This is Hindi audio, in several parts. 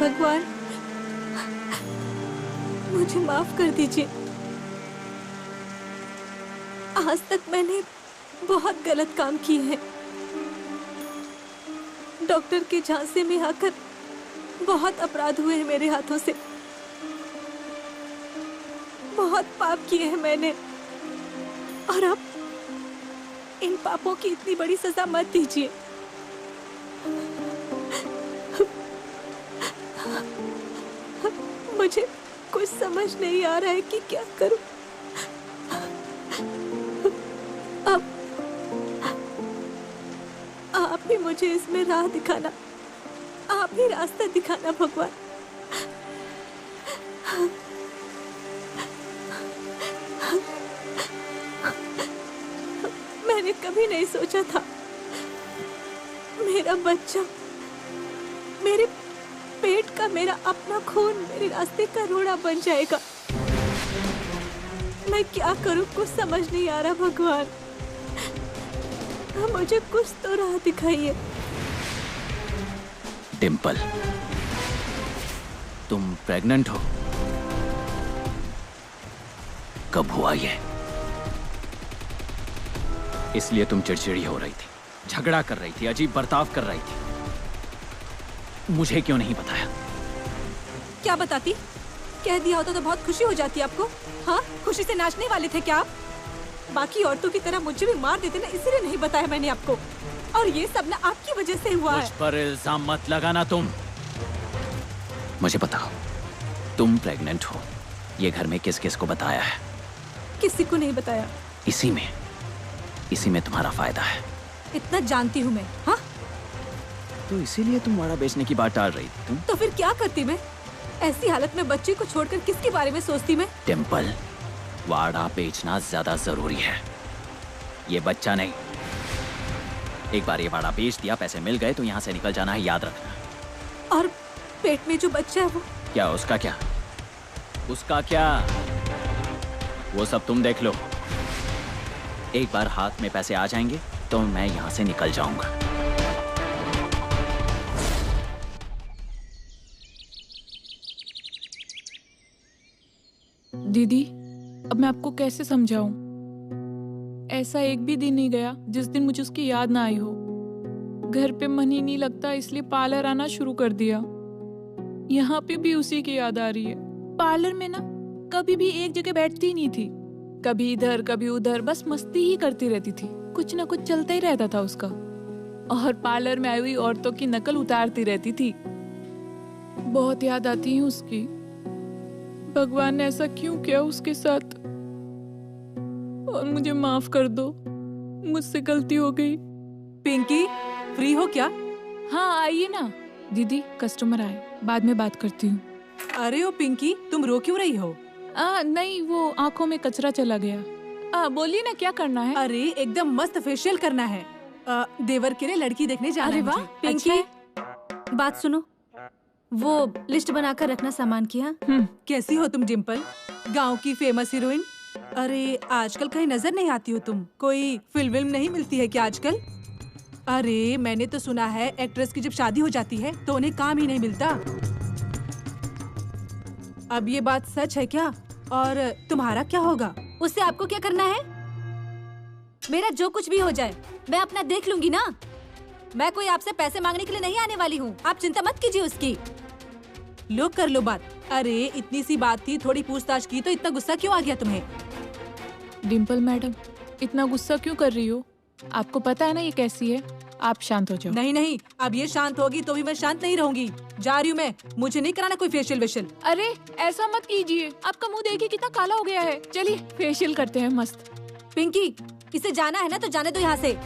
भगवान मुझे माफ कर दीजिए। आज तक मैंने बहुत गलत काम किए हैं। डॉक्टर के झांसे में आकर बहुत अपराध हुए हैं मेरे हाथों से। बहुत पाप किए हैं मैंने, और अब इन पापों की इतनी बड़ी सजा मत दीजिए। मुझे कुछ समझ नहीं आ रहा है कि क्या करूं। अब आप ही मुझे इसमें राह दिखाना, आप ही रास्ता दिखाना भगवान। मैंने कभी नहीं सोचा था मेरा बच्चा, मेरे पेट का, मेरा अपना खून मेरे रास्ते का रोड़ा बन जाएगा। मैं क्या करूं, कुछ समझ नहीं आ रहा भगवान। मुझे कुछ तो राह दिखाइए। डिम्पल, तुम प्रेग्नेंट हो? कब हुआ ये? इसलिए तुम चिड़चिड़ी हो रही थी, झगड़ा कर रही थी, अजीब बर्ताव कर रही थी। मुझे क्यों नहीं बताया? क्या बताती? कह दिया होता तो बहुत खुशी हो जाती आपको। हाँ, खुशी से नाचने वाले थे क्या आप? बाकी औरतों की तरह मुझे भी मार देते ना, इसलिए नहीं बताया मैंने आपको। और ये सब ना आपकी वजह से हुआ है। मुझ पर इल्जाम मत लगाना तुम। मुझे बताओ, तुम प्रेग्नेंट हो, ये घर में किस किस को बताया है? किसी को नहीं बताया। इसी में तुम्हारा फायदा है। इतना जानती हूँ मैं। हाँ, तो इसीलिए तुम वाड़ा बेचने की बात टाल रही थी तुम? तो फिर क्या करती मैं? ऐसी हालत में बच्चे को छोड़कर किसके बारे में सोचती मैं? डिम्पल, वाड़ा बेचना ज्यादा जरूरी है, ये बच्चा नहीं। एक बार ये वाड़ा बेच दिया, पैसे मिल गए तो यहाँ से निकल जाना है, याद रखना। और पेट में जो बच्चा है वो? क्या उसका क्या? उसका क्या? वो सब तुम देख लो। एक बार हाथ में पैसे आ जाएंगे तो मैं यहाँ से निकल जाऊंगा। दीदी, अब मैं आपको कैसे समझाऊं? ऐसा एक भी दिन नहीं गया जिस दिन मुझे उसकी याद ना आई हो। घर पे मन ही नहीं लगता, इसलिए पार्लर आना शुरू कर दिया। यहाँ पे भी उसी की याद आ रही है। पार्लर में ना कभी भी एक जगह बैठती नहीं थी, कभी इधर कभी उधर, बस मस्ती ही करती रहती थी। कुछ ना कुछ चलता ही रहता था उसका, और पार्लर में आई हुई औरतों की नकल उतारती रहती थी। बहुत याद आती है उसकी। भगवान ने ऐसा क्यों किया उसके साथ? और मुझे माफ कर दो, मुझसे गलती हो गई। पिंकी, फ्री हो क्या? हाँ आइए ना। दीदी, कस्टमर आए, बाद में बात करती हूँ। अरे ओ पिंकी, तुम रो क्यों रही हो? नहीं, वो आंखों में कचरा चला गया। बोलिए ना, क्या करना है? अरे एकदम मस्त फेशियल करना है। देवर के लिए लड़की देखने जाना है। अरे वाह, पिंकी, अच्छा बात सुनो, वो लिस्ट बनाकर रखना सामान की। हाँ, कैसी हो तुम डिम्पल, गांव की फेमस हीरोइन? अरे आजकल कहीं नजर नहीं आती हो तुम। कोई फिल्म नहीं मिलती है क्या आजकल? अरे मैंने तो सुना है एक्ट्रेस की जब शादी हो जाती है तो उन्हें काम ही नहीं मिलता। अब ये बात सच है क्या? और तुम्हारा क्या होगा? उससे आपको क्या करना है? मेरा जो कुछ भी हो जाए मैं अपना देख लूंगी ना। मैं कोई आपसे पैसे मांगने के लिए नहीं आने वाली हूँ, आप चिंता मत कीजिए उसकी। लो कर लो बात। अरे इतनी सी बात थी, थोड़ी पूछताछ की तो इतना गुस्सा क्यों आ गया तुम्हें? डिम्पल मैडम, इतना गुस्सा क्यों कर रही हो? आपको पता है ना ये कैसी है। आप शांत हो जाओ। नहीं नहीं, अब ये शांत होगी तो भी मैं शांत नहीं रहूंगी। जा रही हूँ मैं, मुझे नहीं कराना कोई फेशियल वेशियल। अरे ऐसा मत कीजिए, आपका मुंह देखिए कितना काला हो गया है। चलिए फेशियल करते हैं मस्त। पिंकी, इसे जाना है ना तो जाने दो यहाँ से।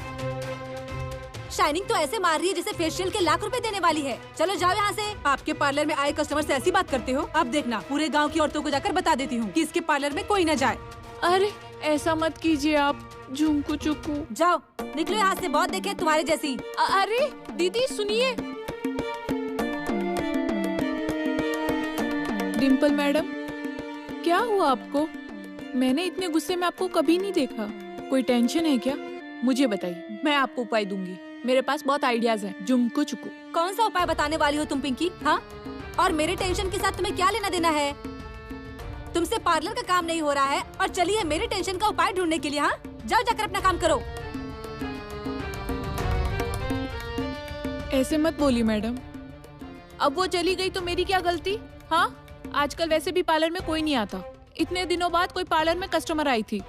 शाइनिंग तो ऐसे मार रही है जैसे फेशियल के लाख रुपए देने वाली है। चलो जाओ यहाँ से। आपके पार्लर में आए कस्टमर से ऐसी बात करते हो? अब देखना, पूरे गांव की औरतों को जाकर बता देती हूँ कि इसके पार्लर में कोई न जाए। अरे ऐसा मत कीजिए आप, झुमकू चुकू। जाओ निकलो यहाँ से, बहुत देखे तुम्हारे जैसी। अरे दीदी सुनिए। डिम्पल मैडम, क्या हुआ आपको? मैंने इतने गुस्से में आपको कभी नहीं देखा। कोई टेंशन है क्या? मुझे बताइए, मैं आपको उपाय दूंगी। मेरे पास बहुत आइडियाज हैं। झुमकू चुकू। कौन सा उपाय बताने वाली हो तुम पिंकी? हाँ, और मेरे टेंशन के साथ तुम्हें क्या लेना देना है? तुमसे पार्लर का काम नहीं हो रहा है और चलिए मेरे टेंशन का उपाय ढूंढने के लिए। हाँ, जाओ जाकर अपना काम करो। ऐसे मत बोली मैडम। अब वो चली गई तो मेरी क्या गलती? हाँ, आजकल वैसे भी पार्लर में कोई नहीं आता। इतने दिनों बाद कोई पार्लर में कस्टमर आई थी,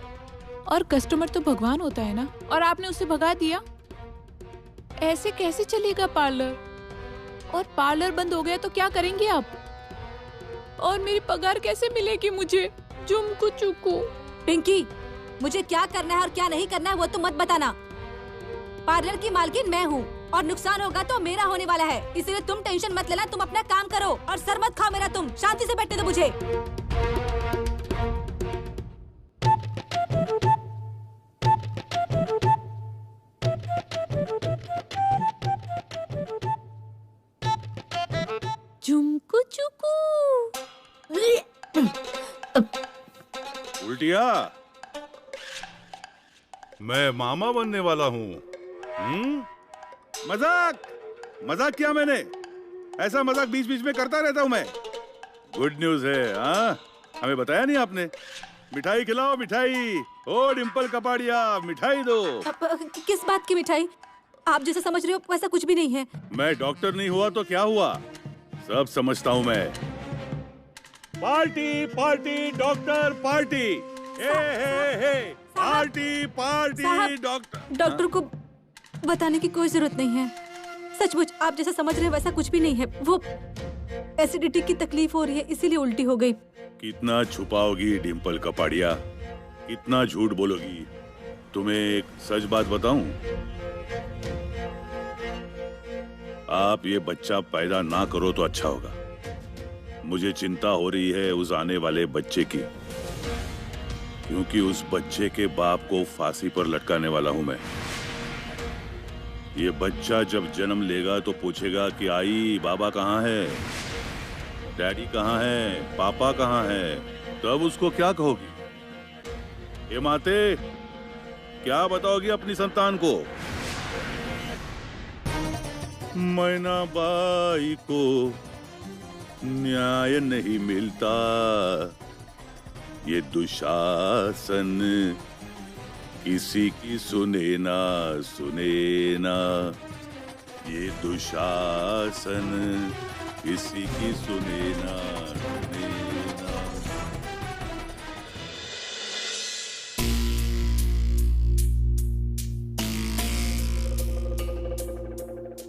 और कस्टमर तो भगवान होता है ना, और आपने उसे भगा दिया। ऐसे कैसे चलेगा पार्लर? और पार्लर बंद हो गया तो क्या करेंगे आप? और मेरी पगार कैसे मिलेगी मुझे? जुमकू चुकू। पिंकी, मुझे क्या करना है और क्या नहीं करना है वो तो मत बताना। पार्लर की मालकिन मैं हूँ और नुकसान होगा तो मेरा होने वाला है, इसलिए तुम टेंशन मत लेना। तुम अपना काम करो और सर मत खाओ मेरा। तुम शांति से बैठने दो मुझे। जुमकू चुकू। उल्टिया, मैं मामा बनने वाला हूँ। मजाक मजाक किया मैंने। ऐसा मजाक बीच बीच में करता रहता हूँ मैं। गुड न्यूज है। हाँ, हमें बताया नहीं आपने। मिठाई खिलाओ, मिठाई। ओ डिम्पल कपाड़िया, मिठाई दो। किस बात की मिठाई? आप जैसा समझ रहे हो वैसा कुछ भी नहीं है। मैं डॉक्टर नहीं हुआ तो क्या हुआ, सब समझता हूँ मैं। Party party doctor party. Hey party party doctor. Doctor को बताने की कोई जरूरत नहीं है। सचमुच आप जैसा समझ रहे हैं वैसा कुछ भी नहीं है। वो एसिडिटी की तकलीफ हो रही है, इसीलिए उल्टी हो गई। कितना छुपाओगी डिम्पल कपाड़िया, कितना झूठ बोलोगी? तुम्हें एक सच बात बताऊं, आप ये बच्चा पैदा ना करो तो अच्छा होगा। मुझे चिंता हो रही है उस आने वाले बच्चे की, क्योंकि उस बच्चे के बाप को फांसी पर लटकाने वाला हूं मैं। ये बच्चा जब जन्म लेगा तो पूछेगा कि आई बाबा कहाँ है, डैडी कहाँ है, पापा कहाँ है। तब उसको क्या कहोगी? ये माते, क्या बताओगी अपनी संतान को? मैना बाई को न्याय नहीं मिलता, ये दुशासन किसी की सुने ना सुने ना, ये दुशासन किसी की सुने ना सुने ना।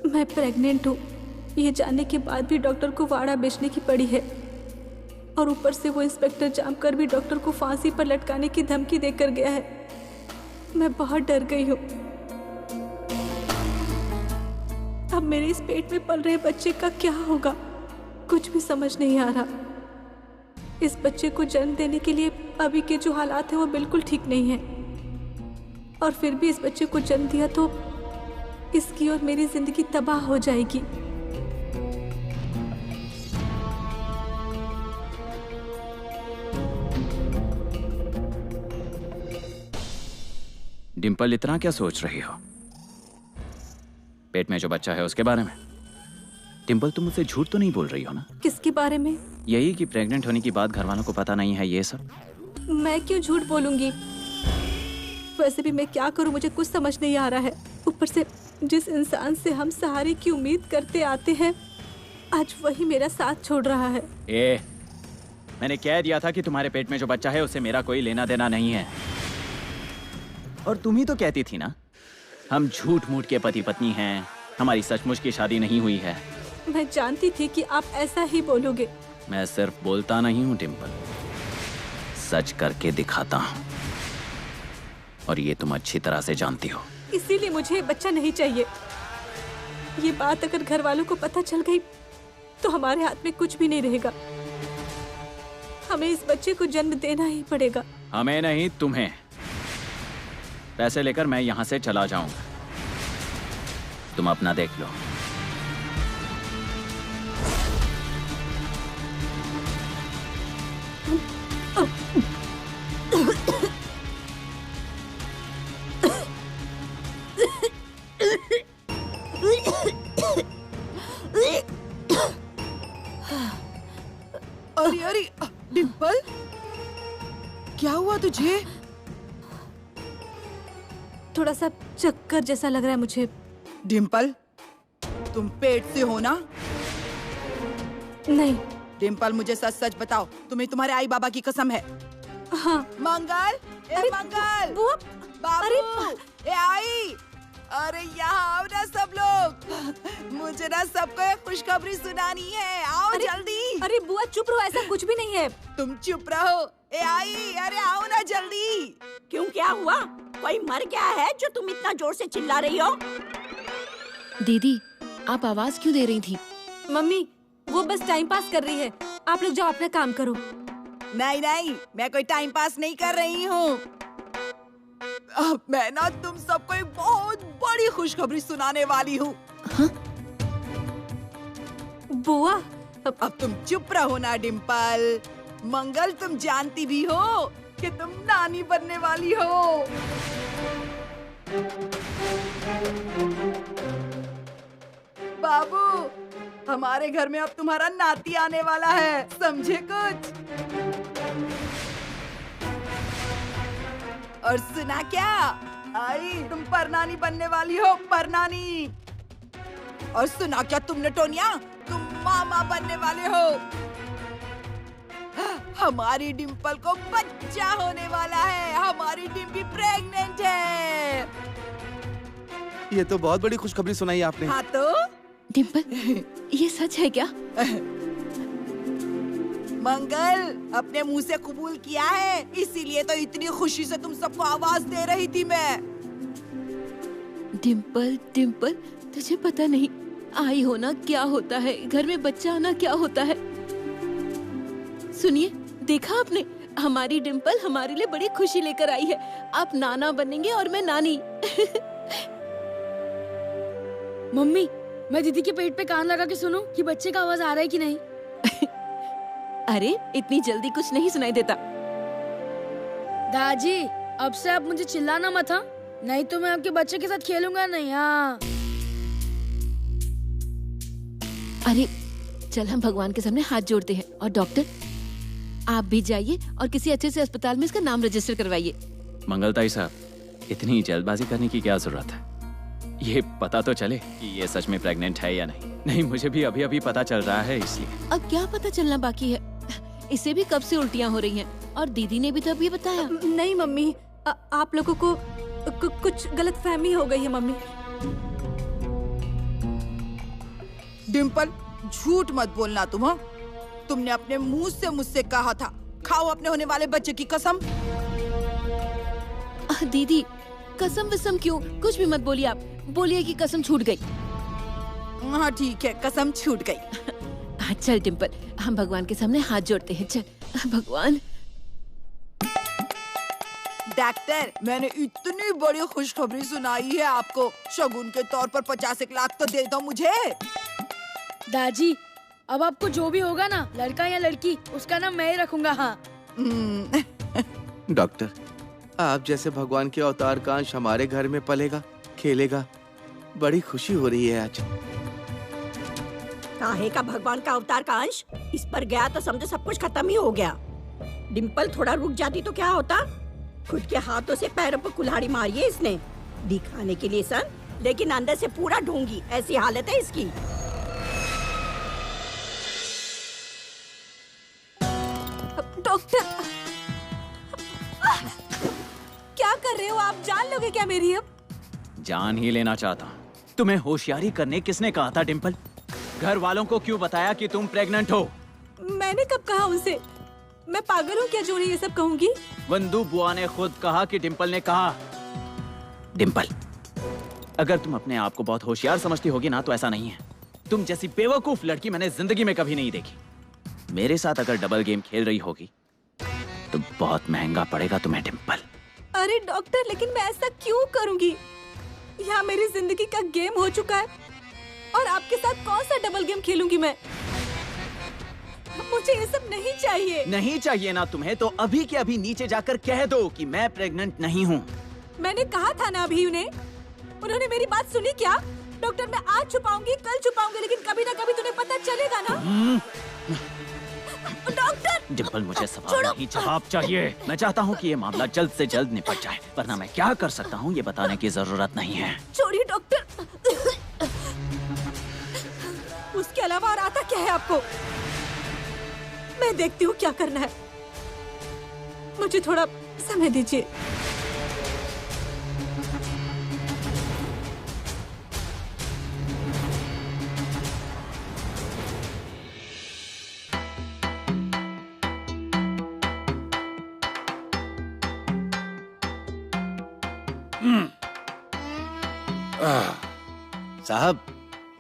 मैं प्रेग्नेंट हूँ, ये जानने के बाद भी डॉक्टर को वाड़ा बेचने की पड़ी है, और ऊपर से वो इंस्पेक्टर जानकर भी डॉक्टर को फांसी पर लटकाने की धमकी देकर गया है। मैं बहुत डर गई हूँ। अब मेरे इस पेट में पल रहे बच्चे का क्या होगा, कुछ भी समझ नहीं आ रहा। इस बच्चे को जन्म देने के लिए अभी के जो हालात हैं वो बिल्कुल ठीक नहीं है, और फिर भी इस बच्चे को जन्म दिया तो इसकी और मेरी जिंदगी तबाह हो जाएगी। डिम्पल, इतना क्या सोच रही हो? पेट में जो बच्चा है उसके बारे में? डिम्पल, तुम मुझसे झूठ तो नहीं बोल रही हो ना? किसके बारे में? यही कि प्रेग्नेंट होने की बात घर वालों को पता नहीं है, ये सब। मैं क्यों झूठ बोलूंगी? वैसे भी मैं क्या करूं, मुझे कुछ समझ नहीं आ रहा है। ऊपर से जिस इंसान से हम सहारे की उम्मीद करते आते हैं, आज वही मेरा साथ छोड़ रहा है। मैंने कह दिया था कि तुम्हारे पेट में जो बच्चा है उससे मेरा कोई लेना देना नहीं है। और तुम ही तो कहती थी ना, हम झूठ मूठ के पति पत्नी हैं, हमारी सचमुच की शादी नहीं हुई है। मैं जानती थी कि आप ऐसा ही बोलोगे। मैं सिर्फ बोलता नहीं हूँ डिम्पल, सच करके दिखाता हूँ, और ये तुम अच्छी तरह से जानती हो। इसीलिए मुझे बच्चा नहीं चाहिए। ये बात अगर घर वालों को पता चल गई तो हमारे हाथ में कुछ भी नहीं रहेगा। हमें इस बच्चे को जन्म देना ही पड़ेगा। हमें नहीं, तुम्हें। पैसे लेकर मैं यहाँ से चला जाऊंगा, तुम अपना देख लो। अरे अरे डिम्पल, क्या हुआ तुझे? थोड़ा सा चक्कर जैसा लग रहा है मुझे। डिम्पल, तुम पेट से हो ना? नहीं। डिम्पल, मुझे सच सच बताओ, तुम्हें तुम्हारे आई बाबा की कसम है? हाँ। मंगल, अरे मंगल, बुआ, बाबू, ए आई, अरे यहाँ आओ ना सब लोग। मुझे ना सबको एक खुशखबरी सुनानी है, आओ जल्दी। अरे बुआ चुप रहो, ऐसा कुछ भी नहीं है। तुम चुप रहो। ए आई, अरे आओ ना जल्दी। क्यों, क्या हुआ? कोई मर गया है जो तुम इतना जोर से चिल्ला रही हो? दीदी, आप आवाज क्यों दे रही थी? मम्मी, वो बस टाइम पास कर रही है। आप लोग जाओ अपना काम करो। नहीं नहीं, मैं कोई टाइम पास नहीं कर रही हूँ। मैं ना तुम सबको एक बहुत बड़ी खुशखबरी सुनाने वाली हूँ। बुआ, अब तुम चुप रहो ना डिम्पल। मंगल, तुम जानती भी हो कि तुम नानी बनने वाली हो। बाबू, हमारे घर में अब तुम्हारा नाती आने वाला है, समझे कुछ? और सुना क्या? आई, तुम परनानी बनने वाली हो, परनानी। और सुना क्या तुमने टोनिया? तुम मामा बनने वाले हो। हमारी डिम्पल को बच्चा होने वाला है। हमारी डिम्पी प्रेग्नेंट है। ये तो बहुत बड़ी खुशखबरी सुनाई आपने। हाँ तो डिम्पल, ये सच है क्या? मंगल, अपने मुंह से कबूल किया है, इसीलिए तो इतनी खुशी से तुम सबको आवाज दे रही थी मैं। डिम्पल, डिम्पल, तुझे पता नहीं आई होना क्या होता है, घर में बच्चा आना क्या होता है। सुनिए, देखा आपने, हमारी डिम्पल हमारे लिए बड़ी खुशी लेकर आई है। आप नाना बनेंगे और मैं नानी। मम्मी, मैं दीदी के पेट पे कान लगा के सुनूं कि बच्चे का आवाज आ रहा है कि नहीं? अरे, इतनी जल्दी कुछ नहीं सुनाई देता। दादी, अब से आप मुझे चिल्लाना मत, हाँ? नहीं तो मैं आपके बच्चे के साथ खेलूंगा नहीं। हाँ। अरे चल, हम भगवान के सामने हाथ जोड़ते हैं। और डॉक्टर, आप भी जाइए और किसी अच्छे से अस्पताल में इसका नाम रजिस्टर करवाइए। मंगलताई साहब, इतनी जल्दबाजी करने की क्या जरूरत है? ये पता तो चले कि ये सच में प्रेग्नेंट है या नहीं। नहीं, मुझे भी अभी अभी पता चल रहा है, इसलिए। अब क्या पता चलना बाकी है? इसे भी कब से उल्टियाँ हो रही हैं और दीदी ने भी तो अभी बताया। नहीं मम्मी, आप लोगों को कुछ गलत फहमी हो गई है मम्मी। डिम्पल, झूठ मत बोलना तुम। हाँ? तुमने अपने मुंह से मुझसे कहा था, खाओ अपने होने वाले बच्चे की कसम। दीदी, कसम विसम क्यों? कुछ भी मत बोलिए आप। बोलिए कि कसम छूट गई। हाँ ठीक है, कसम छूट गई। चल डिम्पल, हम भगवान के सामने हाथ जोड़ते हैं। चल भगवान। डॉक्टर, मैंने इतनी बड़ी खुशखबरी सुनाई है आपको। शगुन के तौर पर 50 लाख तो दे दो मुझे। दादी, अब आपको जो भी होगा ना, लड़का या लड़की, उसका नाम मैं ही रखूंगा। हाँ। डॉक्टर, आप जैसे भगवान के अवतार का अंश हमारे घर में पलेगा, खेलेगा। बड़ी खुशी हो रही है आज। काहे का भगवान का अवतार का अंश? इस पर गया तो समझो सब कुछ खत्म ही हो गया। डिम्पल थोड़ा रुक जाती तो क्या होता? खुद के हाथों से पैरों पर कुल्हाड़ी मारी है इसने, दिखाने के लिए सन, लेकिन अंदर से पूरा ढोंगी। ऐसी हालत है इसकी। डॉक्टर, क्या कर रहे हो आप? जान लोगे क्या मेरी अब? जान ही लेना चाहता हूँ। तुम्हें होशियारी करने किसने कहा था डिम्पल? घर वालों को क्यों बताया कि तुम प्रेग्नेंट हो? मैंने कब कहा उनसे? मैं पागल हूँ क्या जो ये सब कहूँगी? वंदू बुआ ने खुद कहा कि डिम्पल ने कहा। डिम्पल, अगर तुम अपने आप को बहुत होशियार समझती होगी ना, तो ऐसा नहीं है। तुम जैसी बेवकूफ लड़की मैंने जिंदगी में कभी नहीं देखी। मेरे साथ अगर डबल गेम खेल रही होगी तो बहुत महंगा पड़ेगा तुम्हें डिम्पल। अरे डॉक्टर, लेकिन मैं ऐसा क्यों करूँगी? यहाँ मेरी जिंदगी का गेम हो चुका है और आपके साथ कौन सा डबल गेम खेलूंगी मैं? मुझे ये सब नहीं चाहिए। नहीं चाहिए ना तुम्हें, तो अभी के अभी नीचे जाकर कह दो कि मैं प्रेग्नेंट नहीं हूँ। मैंने कहा था ना अभी उन्हें। उन्होंने मेरी बात सुनी क्या? डॉक्टर, मैं आज छुपाऊंगी, कल छुपाऊंगी, लेकिन कभी ना कभी तुम्हें पता चलेगा ना। डॉक्टर, डिम्पल, मुझे सवाल नहीं जवाब चाहिए। मैं चाहता हूँ कि ये मामला जल्द से जल्द निपट जाए, वरना मैं क्या कर सकता हूँ ये बताने की जरूरत नहीं है। छोड़िए डॉक्टर। उसके अलावा और आता क्या है आपको? मैं देखती हूँ क्या करना है। मुझे थोड़ा समय दीजिए। साहब,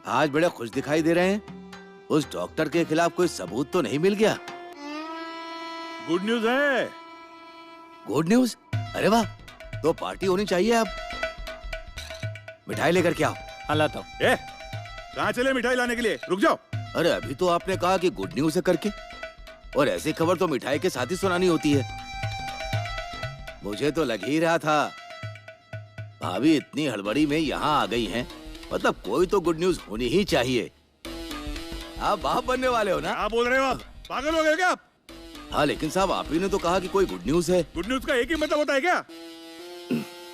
आज बड़े खुश दिखाई दे रहे हैं। उस डॉक्टर के खिलाफ कोई सबूत तो नहीं मिल गया? गुड न्यूज है। Good news? अरे वाह, तो पार्टी होनी चाहिए। अब मिठाई लेकर के आओ। लाता हूँ। कहाँ चले मिठाई लाने के लिए? रुक जाओ। अरे अभी तो आपने कहा कि गुड न्यूज है करके, और ऐसी खबर तो मिठाई के साथ ही सुनानी होती है। मुझे तो लग ही रहा था भाभी इतनी हड़बड़ी में यहाँ आ गई हैं, मतलब कोई तो गुड न्यूज होनी ही चाहिए। आप बाप बनने वाले हो ना? क्या बोल रहे हो आप? पागल हो गए क्या आप? हाँ, लेकिन साहब आप ही ने तो कहा कि कोई गुड न्यूज है। गुड न्यूज का एक ही मतलब होता है क्या?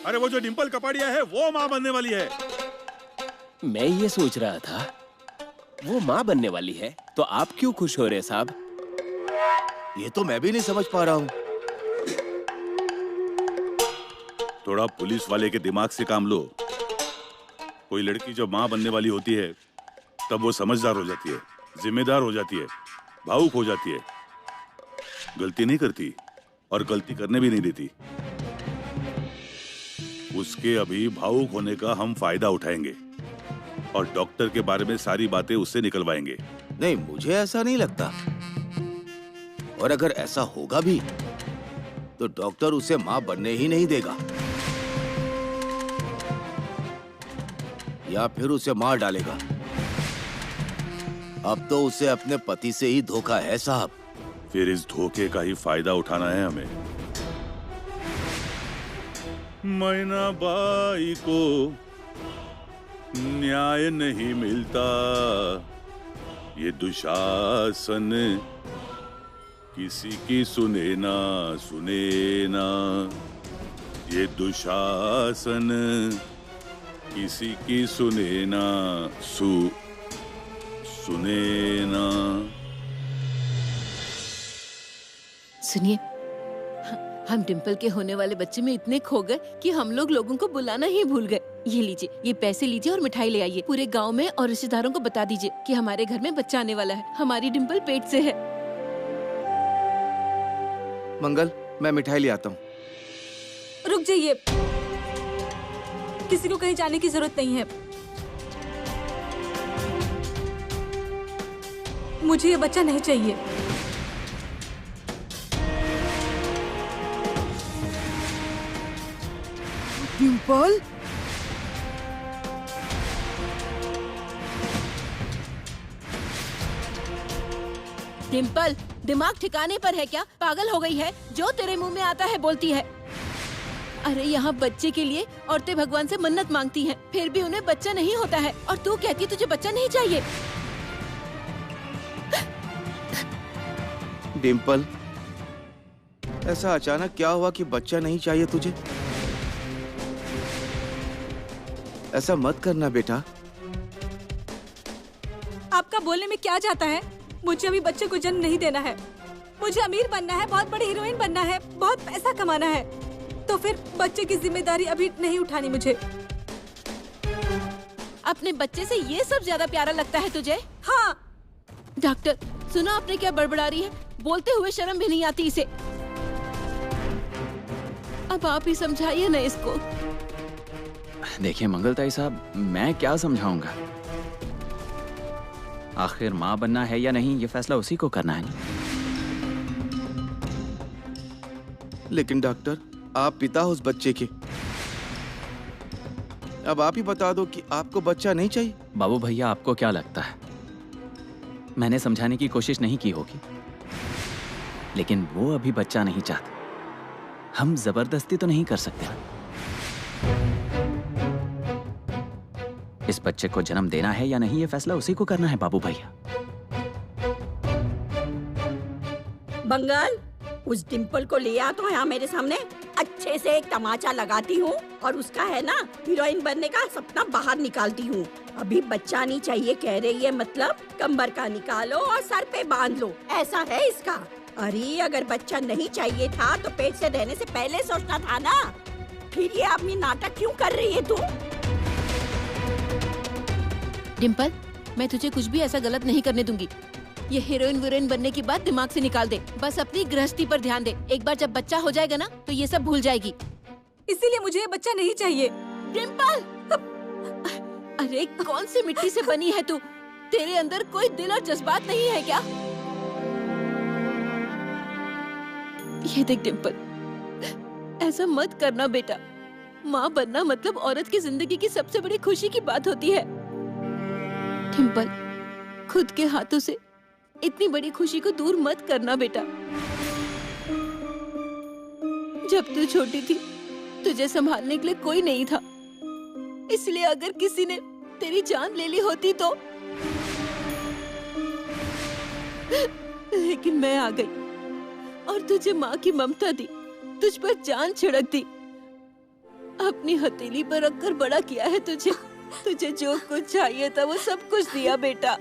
अरे वो जो डिम्पल कपाड़िया है वो माँ बनने वाली है। मैं ये सोच रहा था वो माँ बनने वाली है, तो आप क्यों खुश हो रहे साहब? ये तो मैं भी नहीं समझ पा रहा हूँ। थोड़ा पुलिस वाले के दिमाग से काम लो। कोई लड़की जब माँ बनने वाली होती है तब वो समझदार हो जाती है, जिम्मेदार हो जाती है, भावुक हो जाती है, गलती नहीं करती और गलती करने भी नहीं देती। उसके अभी भावुक होने का हम फायदा उठाएंगे और डॉक्टर के बारे में सारी बातें उससे निकलवाएंगे। नहीं, मुझे ऐसा नहीं लगता। और अगर ऐसा होगा भी तो डॉक्टर उसे माँ बनने ही नहीं देगा, या फिर उसे मार डालेगा। अब तो उसे अपने पति से ही धोखा है साहब। फिर इस धोखे का ही फायदा उठाना है हमें। मैना बाई को न्याय नहीं मिलता, ये दुशासन किसी की सुने ना सुने ना, ये दुशासन किसी की सुने ना सुने ना। सुनिए, हम डिम्पल के होने वाले बच्चे में इतने खो गए कि हम लोगों को बुलाना ही भूल गए। ये लीजिए, ये पैसे लीजिए और मिठाई ले आइए। पूरे गांव में और रिश्तेदारों को बता दीजिए कि हमारे घर में बच्चा आने वाला है। हमारी डिम्पल पेट से है। मंगल, मैं मिठाई ले आता हूँ। रुक जाइए, किसी को कहीं जाने की जरूरत नहीं है। मुझे ये बच्चा नहीं चाहिए। डिम्पल, डिम्पल, दिमाग ठिकाने पर है क्या? पागल हो गई है? जो तेरे मुंह में आता है बोलती है। अरे यहाँ बच्चे के लिए औरतें भगवान से मन्नत मांगती हैं, फिर भी उन्हें बच्चा नहीं होता है, और तू कहती तुझे बच्चा नहीं चाहिए। डिम्पल, ऐसा अचानक क्या हुआ कि बच्चा नहीं चाहिए तुझे? ऐसा मत करना बेटा। आपका बोलने में क्या जाता है? मुझे अभी बच्चे को जन्म नहीं देना है। मुझे अमीर बनना है, बहुत बड़ी हीरोइन बनना है, बहुत पैसा कमाना है। तो फिर बच्चे की जिम्मेदारी अभी नहीं उठानी मुझे। अपने बच्चे से ये सब ज्यादा प्यारा लगता है तुझे? हाँ। डॉक्टर, सुना आपने क्या बड़बड़ा रही है? बोलते हुए शर्म भी नहीं आती इसे। अब आप ही समझाइए ना इसको। देखिए मंगलताई साहब, मैं क्या समझाऊंगा? आखिर माँ बनना है या नहीं, ये फैसला उसी को करना है। लेकिन डॉक्टर, आप पिता हो उस बच्चे के। अब आप ही बता दो कि आपको बच्चा नहीं चाहिए। बाबू भैया, आपको क्या लगता है मैंने समझाने की कोशिश नहीं की होगी? लेकिन वो अभी बच्चा नहीं चाहता। हम जबरदस्ती तो नहीं कर सकते ना। इस बच्चे को जन्म देना है या नहीं, ये फैसला उसी को करना है बाबू भैया। बंगाल, उस डिम्पल को ले आ तो यहाँ मेरे सामने अच्छे से एक तमाचा लगाती हूँ और उसका है ना हीरोइन बनने का सपना बाहर निकालती हूँ। अभी बच्चा नहीं चाहिए कह रही है, मतलब कमर का निकालो और सर पे बांध लो, ऐसा है इसका। अरे अगर बच्चा नहीं चाहिए था तो पेट से रहने से पहले सोचना था ना। फिर ये अपनी नाटक क्यों कर रही है तू? डिम्पल, मैं तुझे कुछ भी ऐसा गलत नहीं करने दूंगी। ये हीरोइन वीरोइन बनने की बात दिमाग से निकाल दे, बस अपनी गृहस्थी पर ध्यान दे। एक बार जब बच्चा हो जाएगा ना तो ये सब भूल जाएगी। इसीलिए मुझे ये बच्चा नहीं चाहिए। डिम्पल, अरे कौन सी मिट्टी से बनी है तू? तेरे अंदर कोई दिल और जज्बात नहीं है क्या? ये देख डिम्पल, ऐसा मत करना बेटा। माँ बनना मतलब औरत की जिंदगी की सबसे बड़ी खुशी की बात होती है। डिम्पल, खुद के हाथों से इतनी बड़ी खुशी को दूर मत करना बेटा। जब तू छोटी थी तुझे संभालने के लिए कोई नहीं था, इसलिए अगर किसी ने तेरी जान ले ली होती तो। लेकिन मैं आ गई और तुझे माँ की ममता दी, तुझ पर जान छिड़क दी, अपनी हथेली पर रखकर बड़ा किया है तुझे। तुझे जो कुछ चाहिए था वो सब कुछ दिया बेटा।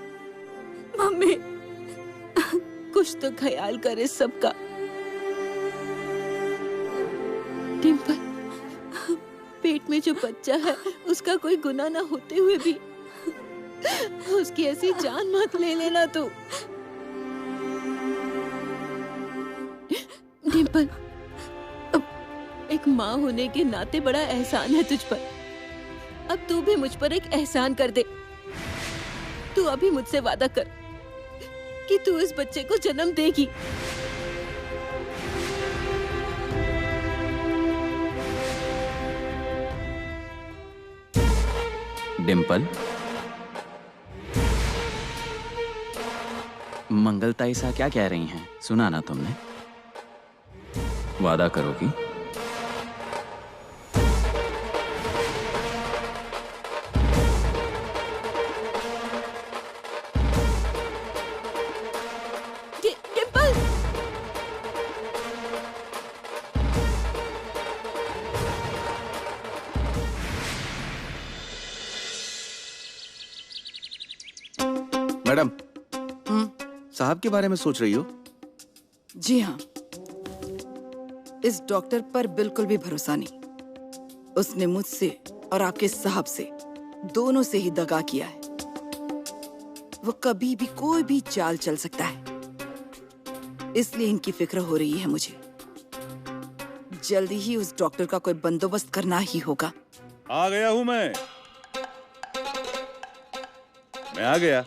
मम्मी, कुछ तो ख्याल करे सबका। डिम्पल, पेट में जो बच्चा है उसका कोई गुनाह ना होते हुए भी उसकी ऐसी जान मत ले लेना तू। डिम्पल, एक माँ होने के नाते बड़ा एहसान है तुझ पर। अब तू भी मुझ पर एक एहसान कर दे। तू अभी मुझसे वादा कर कि तू इस बच्चे को जन्म देगी। डिम्पल, मंगलता ईसा क्या कह रही हैं? सुना ना तुमने? वादा करोगी? डिम्पल, मैडम, साहब के बारे में सोच रही हो? जी हाँ, इस डॉक्टर पर बिल्कुल भी भरोसा नहीं। उसने मुझसे और आपके साहब से, दोनों से ही दगा किया है। वो कभी भी कोई भी चाल चल सकता है, इसलिए इनकी फिक्र हो रही है मुझे। जल्दी ही उस डॉक्टर का कोई बंदोबस्त करना ही होगा। आ गया हूं मैं आ गया।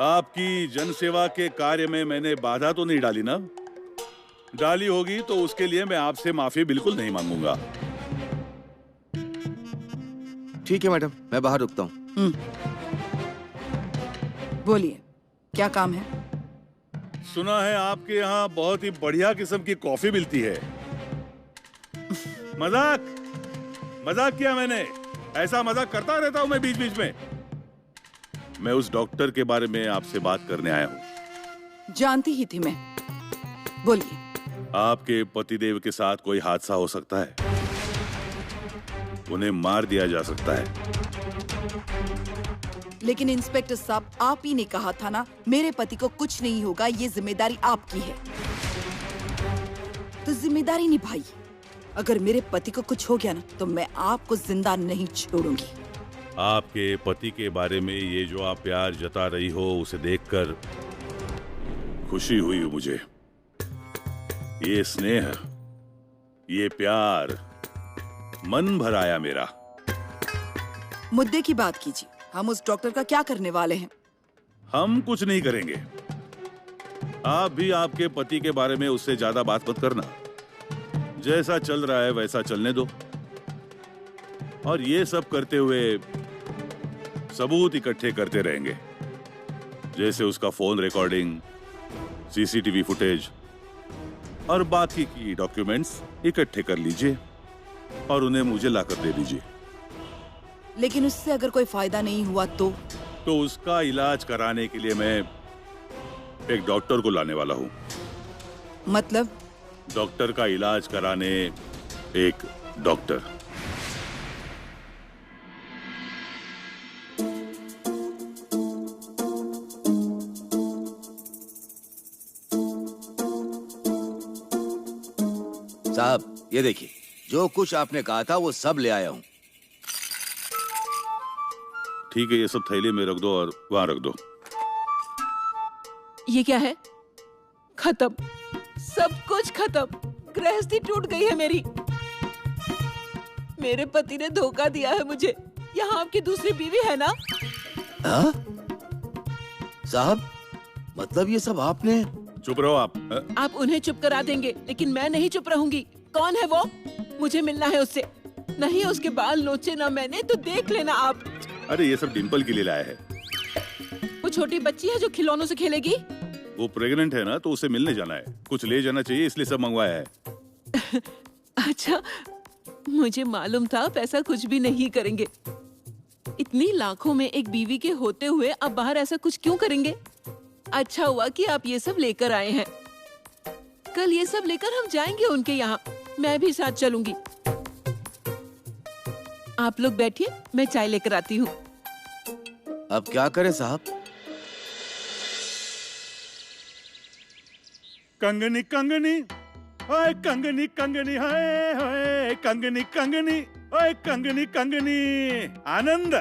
आपकी जनसेवा के कार्य में मैंने बाधा तो नहीं डाली ना? डाली होगी तो उसके लिए मैं आपसे माफी बिल्कुल नहीं मांगूंगा। ठीक है मैडम, मैं बाहर रुकता हूँ। बोलिए, क्या काम है? सुना है आपके यहाँ बहुत ही बढ़िया किस्म की कॉफी मिलती है। मजाक किया मैंने। ऐसा मजाक करता रहता हूँ मैं बीच बीच में। मैं उस डॉक्टर के बारे में आपसे बात करने आया हूँ। जानती ही थी मैं। बोलिए। आपके पतिदेव के साथ कोई हादसा हो सकता है, उन्हें मार दिया जा सकता है। लेकिन इंस्पेक्टर साहब, आप ही ने कहा था ना, मेरे पति को कुछ नहीं होगा, ये जिम्मेदारी आपकी है। तो जिम्मेदारी निभाइए। अगर मेरे पति को कुछ हो गया ना तो मैं आपको जिंदा नहीं छोड़ूंगी। आपके पति के बारे में ये जो आप प्यार जता रही हो, उसे देखकर खुशी हुई मुझे। ये स्नेह, ये प्यार मन भर आया मेरा। मुद्दे की बात कीजिए। हम उस डॉक्टर का क्या करने वाले हैं? हम कुछ नहीं करेंगे। आप भी आपके पति के बारे में उससे ज्यादा बात मत करना। जैसा चल रहा है वैसा चलने दो। और ये सब करते हुए सबूत इकट्ठे करते रहेंगे, जैसे उसका फोन रिकॉर्डिंग, सीसीटीवी फुटेज और बाकी की डॉक्यूमेंट्स इकट्ठे कर लीजिए और उन्हें मुझे लाकर दे दीजिए। लेकिन उससे अगर कोई फायदा नहीं हुआ तो? तो उसका इलाज कराने के लिए मैं एक डॉक्टर को लाने वाला हूँ। मतलब? डॉक्टर का इलाज कराने एक डॉक्टर। साहब ये देखिए, जो कुछ आपने कहा था वो सब ले आया हूँ। ठीक है, ये सब थैले में रख दो और वहां रख दो। ये क्या है? खत्म, सब कुछ खत्म। गृहस्थी टूट गई है मेरी। मेरे पति ने धोखा दिया है मुझे। यहाँ आपकी दूसरी बीवी है ना? हाँ? साहब, मतलब ये सब आपने? चुप रहो आप। आप उन्हें चुप करा देंगे, लेकिन मैं नहीं चुप रहूंगी। कौन है वो? मुझे मिलना है उससे। नहीं उसके बाल नोचे ना मैंने, तो देख लेना आप। अरे ये सब डिम्पल के लिए लाया है। वो छोटी बच्ची है जो खिलौनों से खेलेगी। वो प्रेग्नेंट है ना, तो उसे मिलने जाना है, कुछ ले जाना चाहिए, इसलिए सब मंगवाया है। अच्छा, मुझे मालूम था आप ऐसा कुछ भी नहीं करेंगे। इतनी लाखों में एक बीवी के होते हुए अब बाहर ऐसा कुछ क्यों करेंगे? अच्छा हुआ कि आप ये सब लेकर आए हैं। कल ये सब लेकर हम जाएंगे उनके यहाँ। मैं भी साथ चलूंगी। आप लोग बैठिए, मैं चाय लेकर आती हूँ। अब क्या करें साहब? कंगनी कंगनी ओए कंगनी कंगनी हाय हाय कंगनी कंगनी ओए कंगनी कंगनी। आनंद,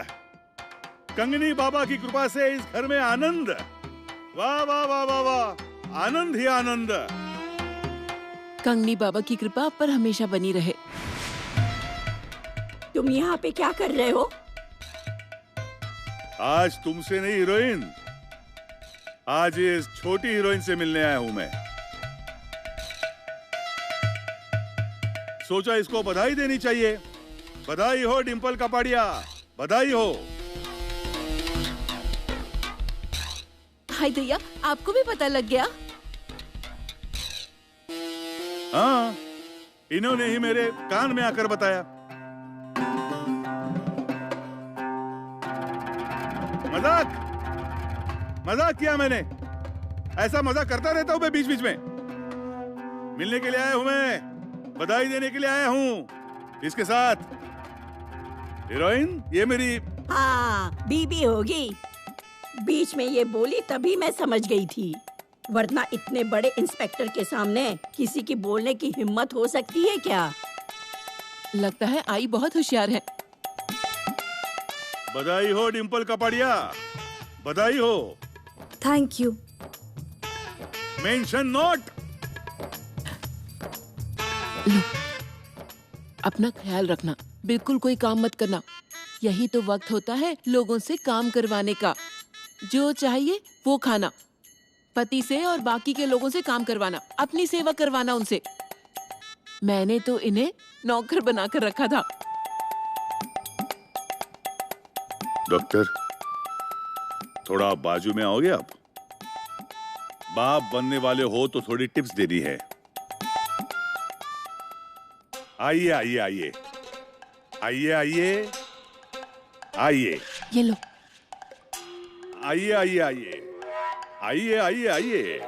कंगनी बाबा की कृपा से इस घर में आनंद। वाह वाह वाह वाह वाह, आनंद ही आनंद। कंगनी बाबा की कृपा आप पर हमेशा बनी रहे। तुम यहाँ पे क्या कर रहे हो? आज तुमसे नहीं हीरोइन, आज इस छोटी हीरोइन से मिलने आया हूँ मैं। सोचा इसको बधाई देनी चाहिए। बधाई हो डिम्पल कपाड़िया, बधाई हो। हाय दैया, आपको भी पता लग गया? हाँ, इन्होंने ही मेरे कान में आकर बताया। मजाक किया मैंने। ऐसा मजाक करता रहता हूँ मैं बीच बीच में। मिलने के लिए आया हूँ मैं, बधाई देने के लिए आया हूँ। इसके साथ हीरोइन, ये मेरी हाँ बीबी होगी। बीच में ये बोली तभी मैं समझ गई थी, वरना इतने बड़े इंस्पेक्टर के सामने किसी की बोलने की हिम्मत हो सकती है क्या? लगता है आई बहुत होशियार है। बधाई हो डिम्पल कपाड़िया, बधाई हो। Thank you. Mention not. लो, अपना ख्याल रखना, बिल्कुल कोई काम मत करना। यही तो वक्त होता है लोगों से काम करवाने का। जो चाहिए वो खाना, पति से और बाकी के लोगों से काम करवाना, अपनी सेवा करवाना उनसे। मैंने तो इन्हें नौकर बनाकर रखा था। डॉक्टर, थोड़ा बाजू में आओगे आप? बाप बनने वाले हो तो थोड़ी टिप्स देनी है। आइए आइए आइए आइए आइए आइए। ये लो। आइए आइए आइए आइए आइए आइए।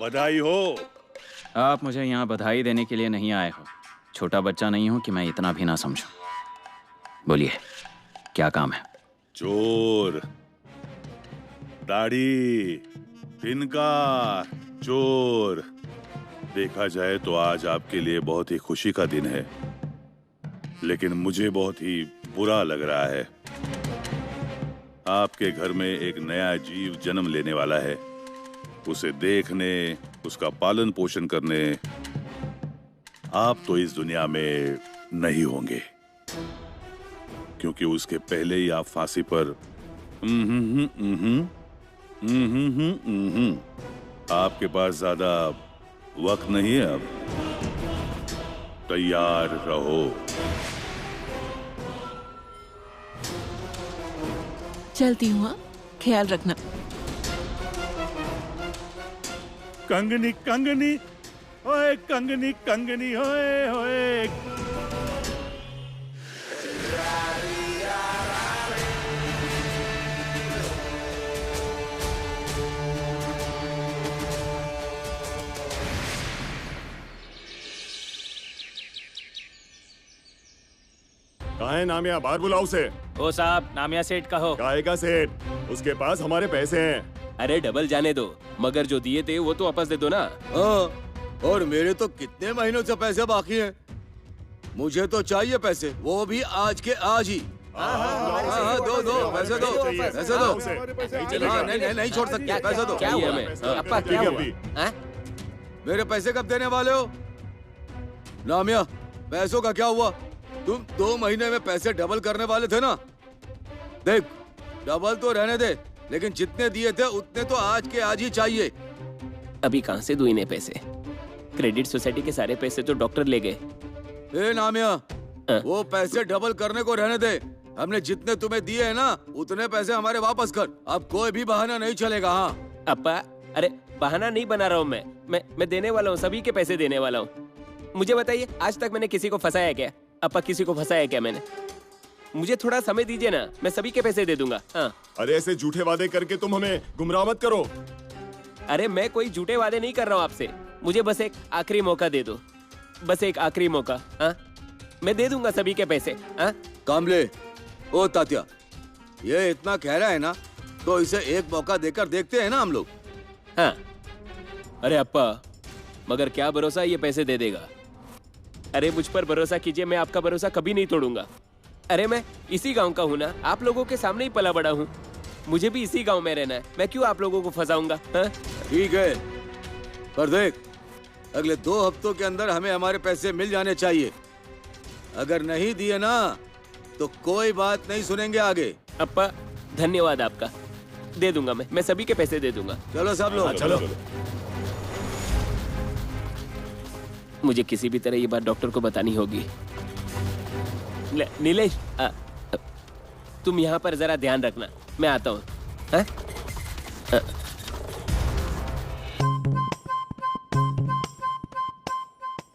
बधाई हो। आप मुझे यहाँ बधाई देने के लिए नहीं आए हो। छोटा बच्चा नहीं हूँ कि मैं इतना भी ना समझूं। बोलिए, क्या काम है? चोर, दाढ़ी, तिनका, चोर। देखा जाए तो आज आपके लिए बहुत ही खुशी का दिन है, लेकिन मुझे बहुत ही बुरा लग रहा है। आपके घर में एक नया जीव जन्म लेने वाला है। उसे देखने, उसका पालन पोषण करने आप तो इस दुनिया में नहीं होंगे, क्योंकि उसके पहले ही आप फांसी पर आपके पास ज्यादा वक्त नहीं है। अब तैयार रहो। चलती हूँ, हाँ? ख्याल रखना। कंगनी कंगनी ओए कंगनी कंगनी होए होए। कहाँ है नामिया? बाहर बुलाओ उसे। ओ साहब, नामिया सेठ कहो। काहे का सेठ? उसके पास हमारे पैसे हैं। अरे डबल जाने दो, मगर जो दिए थे वो तो वापस दे दो ना। हाँ, और मेरे तो कितने महीनों से पैसे बाकी हैं। मुझे तो चाहिए पैसे, वो भी आज के आज ही। हाँ, दो पैसे दो, पैसे दो। हाँ, नहीं छोड़ सकते, पैसे दो। क्या हुआ? अपा क्या हुआ? मेरे पैसे कब देने वाले हो? नामिया, पैसों का क्या हुआ? तुम 2 महीने में पैसे डबल करने वाले थे ना। देख, डबल तो रहने दे, लेकिन जितने दिए थे उतने तो आज के आज ही चाहिए। अभी कहाँ से दूं इन्हें पैसे? क्रेडिट सोसाइटी के सारे पैसे तो डॉक्टर ले गए। ए नामिया, वो पैसे डबल करने को रहने दे। हमने जितने तुम्हें दिए हैं ना, उतने पैसे हमारे वापस कर। अब कोई भी बहाना नहीं चलेगा। हाँ अपा, अरे बहाना नहीं बना रहा हूँ मैं देने वाला हूँ, सभी के पैसे देने वाला हूँ। मुझे बताइए, आज तक मैंने किसी को फंसाया क्या? अपा, किसी को फंसाया क्या मैंने? मुझे थोड़ा समय दीजिए ना, मैं सभी के पैसे दे दूंगा। हाँ। अरे ऐसे झूठे वादे करके तुम हमें गुमराह मत करो। अरे मैं कोई झूठे वादे नहीं कर रहा हूँ आपसे। मुझे बस एक आखिरी मौका दे दो, बस एक आखिरी मौका। हाँ, मैं दे दूंगा सभी के पैसे। हाँ कामले, ओ तात्या, ये इतना कह रहा है ना, तो इसे एक मौका देकर देखते हैं ना हम लोग। हाँ। अरे अप्पा, मगर क्या भरोसा ये पैसे दे देगा? अरे मुझ पर भरोसा कीजिए, मैं आपका भरोसा कभी नहीं तोड़ूंगा। अरे मैं इसी गांव का हूँ ना, आप लोगों के सामने ही पला बड़ा हूँ। मुझे भी इसी गांव में रहना है, मैं क्यों आप लोगों को फंसाऊंगा? हाँ? ठीक है, पर देख, अगले 2 हफ्तों के अंदर हमें हमारे पैसे मिल जाने चाहिए। अगर नहीं दिए ना, तो कोई बात नहीं सुनेंगे आगे। अप्पा, धन्यवाद आपका। दे दूंगा मैं सभी के पैसे दे दूंगा। चलो सब लोग। चलो। मुझे किसी भी तरह ये बात डॉक्टर को बतानी होगी। नीलेश, तुम यहाँ पर जरा ध्यान रखना, मैं आता हूँ।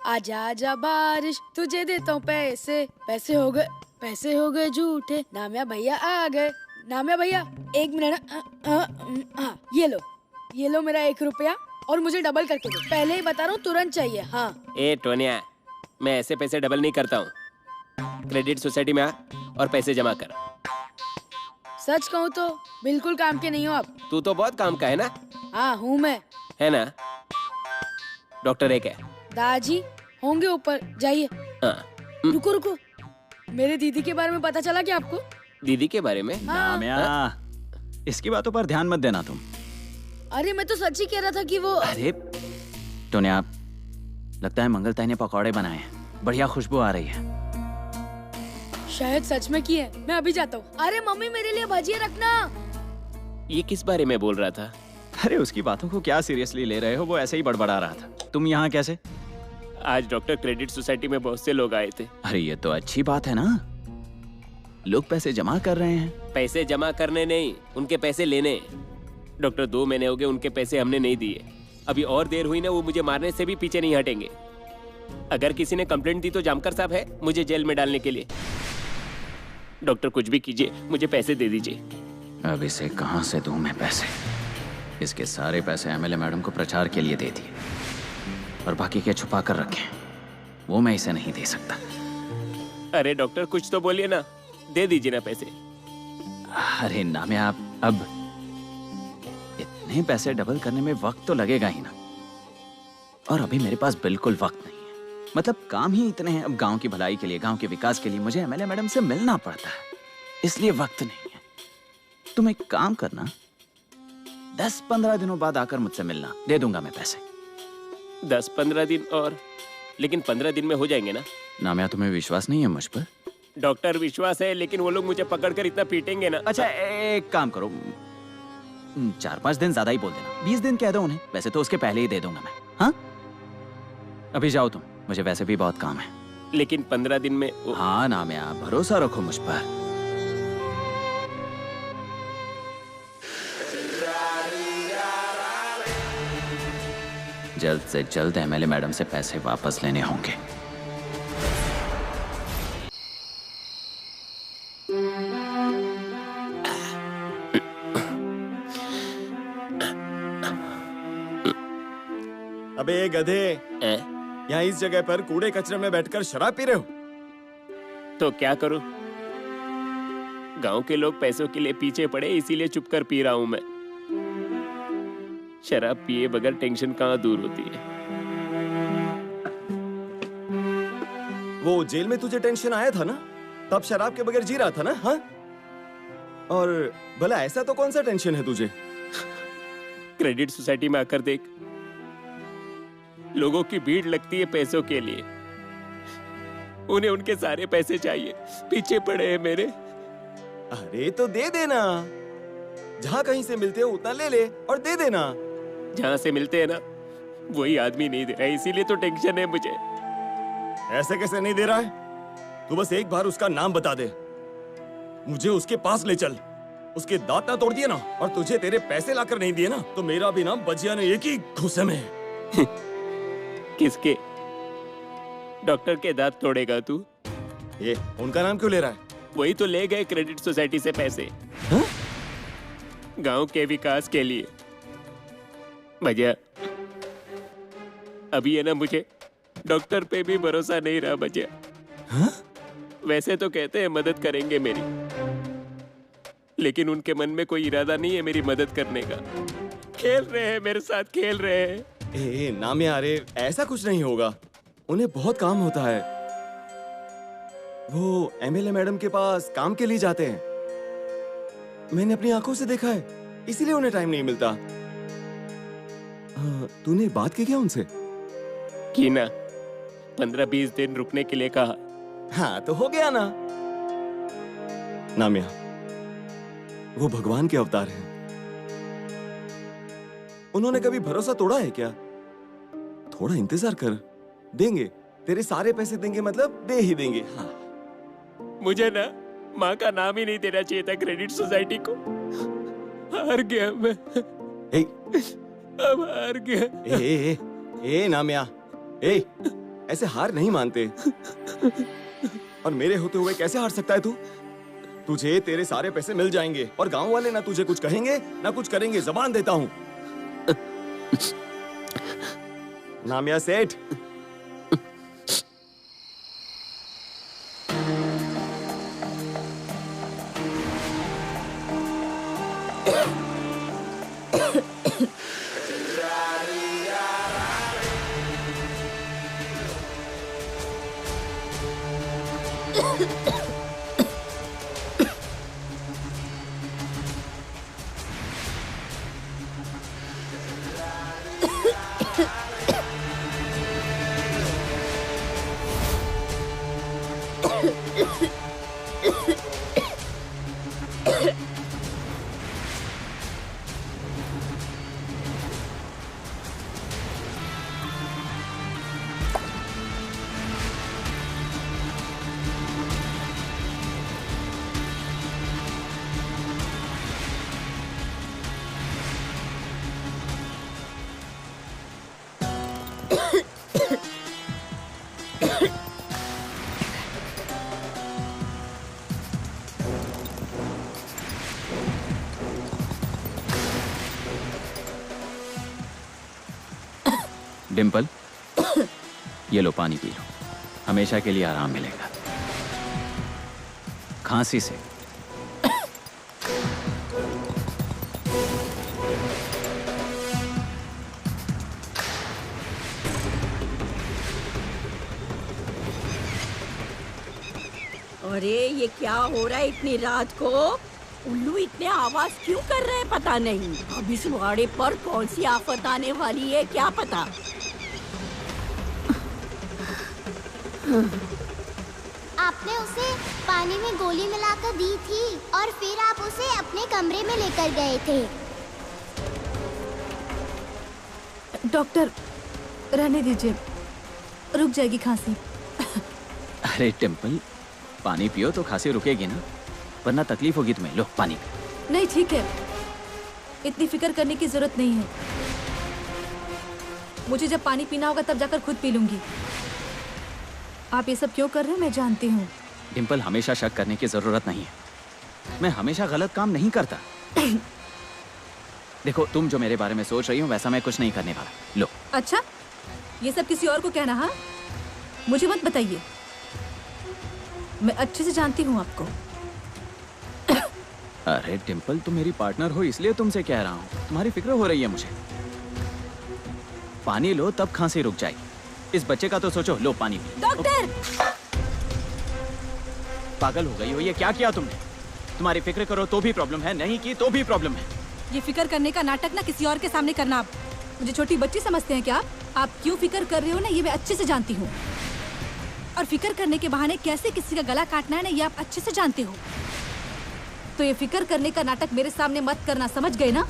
आजा आजा बारिश, तुझे देता हूँ पैसे। पैसे हो गए झूठे। नामिया भैया आ गए। नामिया भैया 1 मिनट। हाँ, ये लो मेरा 1 रुपया, और मुझे डबल करके दो। पहले ही बता रहा हूँ, तुरंत चाहिए। हाँ। ए टोनिया, मैं ऐसे पैसे डबल नहीं करता हूँ। क्रेडिट सोसाइटी में आ और पैसे जमा कर। सच कहूँ तो बिल्कुल काम के नहीं हो आप। तू तो बहुत काम का है ना। हाँ हूँ मैं, है ना? डॉक्टर एक है। दादाजी होंगे ऊपर, जाइए। रुको, मेरे दीदी के बारे में पता चला क्या आपको? दीदी के बारे में? नामिया, इसकी बातों पर ध्यान मत देना तुम। अरे मैं तो सच ही कह रहा था कि वो। अरे टोनिया, लगता है मंगलताई ने पकौड़े बनाए हैं, बढ़िया खुशबू आ रही है। शायद सच में की है। मैं अभी जाता हूँ। अरे मम्मी, मेरे लिए भजिया रखना। ये किस बारे में बोल रहा था? अरे उसकी बातों को क्या सीरियसली ले रहे हो? वो ऐसे ही बड़बड़ा रहा था। तुम यहाँ कैसे? आज डॉक्टर क्रेडिट सोसाइटी में बहुत से लोग आए थे। अरे ये तो अच्छी बात है ना, लोग पैसे जमा कर रहे हैं। पैसे जमा करने नहीं, उनके पैसे लेने। डॉक्टर 2 महीने हो गए, उनके पैसे हमने नहीं दिए। अभी और देर हुई ना, वो मुझे मारने से भी पीछे नहीं हटेंगे। अगर किसी ने कंप्लेंट दी तो जामकर साहब है मुझे जेल में डालने के लिए। डॉक्टर कुछ भी कीजिए, मुझे पैसे दे दीजिए। अब इसे कहाँ से दूं मैं पैसे? इसके सारे पैसे एमएलए मैडम को प्रचार के लिए दे दिए और बाकी के छुपा कर रखे, वो मैं इसे नहीं दे सकता। अरे डॉक्टर, कुछ तो बोलिए ना, दे दीजिए ना पैसे। अरे नामिया, अब इतने पैसे डबल करने में वक्त तो लगेगा ही ना, और अभी मेरे पास बिल्कुल वक्त नहीं है। मतलब काम ही इतने हैं। अब गांव की भलाई के लिए, गांव के विकास के लिए मुझे एमएलए मैडम से मिलना पड़ता है, इसलिए वक्त नहीं है। तुम एक काम करना, 10-15 दिनों बाद आकर मुझसे मिलना, दे दूंगा मैं पैसे। 10-15 दिन और? लेकिन 15 दिन में हो जाएंगे ना? नामिया, तुम्हें विश्वास नहीं है मुझ पर? डॉक्टर, विश्वास है, लेकिन वो लोग मुझे पकड़कर इतना पीटेंगे ना। अच्छा एक काम करो, 4-5 दिन ज्यादा ही बोल देना, 20 दिन कह दो उन्हें। वैसे तो उसके पहले ही दे दूंगा मैं। हाँ, अभी जाओ तुम, मुझे वैसे भी बहुत काम है। लेकिन 15 दिन में हाँ नामिया, भरोसा रखो मुझ पर। जल्द से जल्द एमएलए मैडम से पैसे वापस लेने होंगे। अबे गधे, यहाँ इस जगह पर कूड़े कचरे में बैठकर शराब पी रहे हो? तो क्या करूं? गांव के लोग पैसों के लिए पीछे पड़े, इसीलिए चुप कर पी रहा हूं मैं। शराब पिए बगैर टेंशन कहाँ दूर होती है। वो जेल में तुझे टेंशन आया था ना, तब शराब के बगैर जी रहा था ना? हाँ? और भला ऐसा तो कौन सा टेंशन है तुझे? क्रेडिट सोसाइटी में आकर देख, लोगों की भीड़ लगती है पैसों के लिए। उन्हें उनके सारे पैसे चाहिए, पीछे पड़े हैं मेरे। अरे तो दे देना, जहाँ कहीं से मिलते हो उतना ले ले और दे देना। जहाँ से मिलते हैं ना, वही आदमी नहीं दे रहा है, इसीलिए तो टेंशन है मुझे। ऐसे कैसे नहीं दे रहा है? तू बस एक बार उसका नाम बता दे, मुझे उसके पास ले चल। उसके दांत ना तोड़ दिए ना और तुझे तेरे पैसे लाकर नहीं दिए ना, तो मेरा भी नाम बजिया ने एक ही घुसे में। किसके? डॉक्टर के दांत तोड़ेगा तू? ये उनका नाम क्यों ले रहा है? वही तो ले गए क्रेडिट सोसाइटी से पैसे। हाँ? गांव के विकास के लिए। भैया, अभी है ना, मुझे डॉक्टर पे भी भरोसा नहीं रहा भैया। हाँ? वैसे तो कहते हैं मदद करेंगे मेरी, लेकिन उनके मन में कोई इरादा नहीं है मेरी मदद करने का। खेल रहे हैं मेरे साथ, खेल रहे हैं। ए नामिया, अरे ऐसा कुछ नहीं होगा, उन्हें बहुत काम होता है। वो एमएलए मैडम के पास काम के लिए जाते हैं, मैंने अपनी आंखों से देखा है, इसीलिए उन्हें टाइम नहीं मिलता। तूने बात की क्या उनसे? की ना, 15-20 दिन रुकने के लिए कहा। हाँ तो हो गया ना। नामिया, वो भगवान के अवतार हैं, उन्होंने कभी भरोसा तोड़ा है क्या? थोड़ा इंतजार कर, देंगे, तेरे सारे पैसे देंगे, मतलब दे ही देंगे। हाँ। मुझे ना माँ का नाम ही नहीं देना चाहिए था क्रेडिट सोसाइटी को। हार गया मैं। ए, अब हार गया। ए नामिया, ऐसे हार नहीं मानते। और मेरे होते हुए कैसे हार सकता है तू? तुझे तेरे सारे पैसे मिल जाएंगे और गांव वाले ना तुझे कुछ कहेंगे ना कुछ करेंगे, जबान देता हूं। नामिया सेठ, डिम्पल, ये लो पानी पी लो, हमेशा के लिए आराम मिलेगा। खांसी से अरे ये क्या हो रहा है इतनी रात को? उल्लू इतने आवाज क्यों कर रहे हैं पता नहीं। अब इस वाड़े पर कौन सी आफत आने वाली है क्या पता। आपने उसे पानी में गोली मिलाकर दी थी और फिर आप उसे अपने कमरे में लेकर गए थे। डॉक्टर, रहने दीजिए, रुक जाएगी खांसी। अरे टेम्पल, पानी पियो तो खांसी रुकेगी ना, वरना तकलीफ होगी तुम्हें। लो पानी। नहीं ठीक है, इतनी फिक्र करने की जरूरत नहीं है। मुझे जब पानी पीना होगा तब जाकर खुद पी लूंगी। आप ये सब क्यों कर रहे हैं मैं जानती हूँ। डिम्पल, हमेशा शक करने की जरूरत नहीं है, मैं हमेशा गलत काम नहीं करता। देखो, तुम जो मेरे बारे में सोच रही हो वैसा मैं कुछ नहीं करने वाला। लो। अच्छा, ये सब किसी और को कहना? हाँ, मुझे मत बताइए। मैं अच्छे से जानती हूँ आपको। अरे डिम्पल, तुम मेरी पार्टनर हो इसलिए तुमसे कह रहा हूँ। तुम्हारी फिक्र हो रही है मुझे। पानी लो तब खांसी रुक जाएगी। इस बच्चे का तो सोचो। लो पानी। डॉक्टर! पागल हो गई हो, ये क्या किया तुमने? तुम्हारी फिक्र करो तो भी प्रॉब्लम है, नहीं की तो भी प्रॉब्लम है। ये फिक्र करने का नाटक ना किसी और के सामने करना। आप मुझे छोटी बच्ची समझते हैं क्या? आप क्यों फिक्र कर रहे हो ना, ये मैं अच्छे से जानती हूँ। और फिक्र करने के बहाने कैसे किसी का गला काटना है ना, ये आप अच्छे से जानते हो। तो ये फिक्र करने का नाटक मेरे सामने मत करना, समझ गए ना?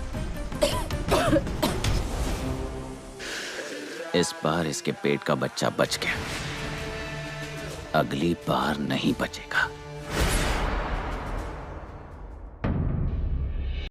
इस बार इसके पेट का बच्चा बच गया, अगली बार नहीं बचेगा।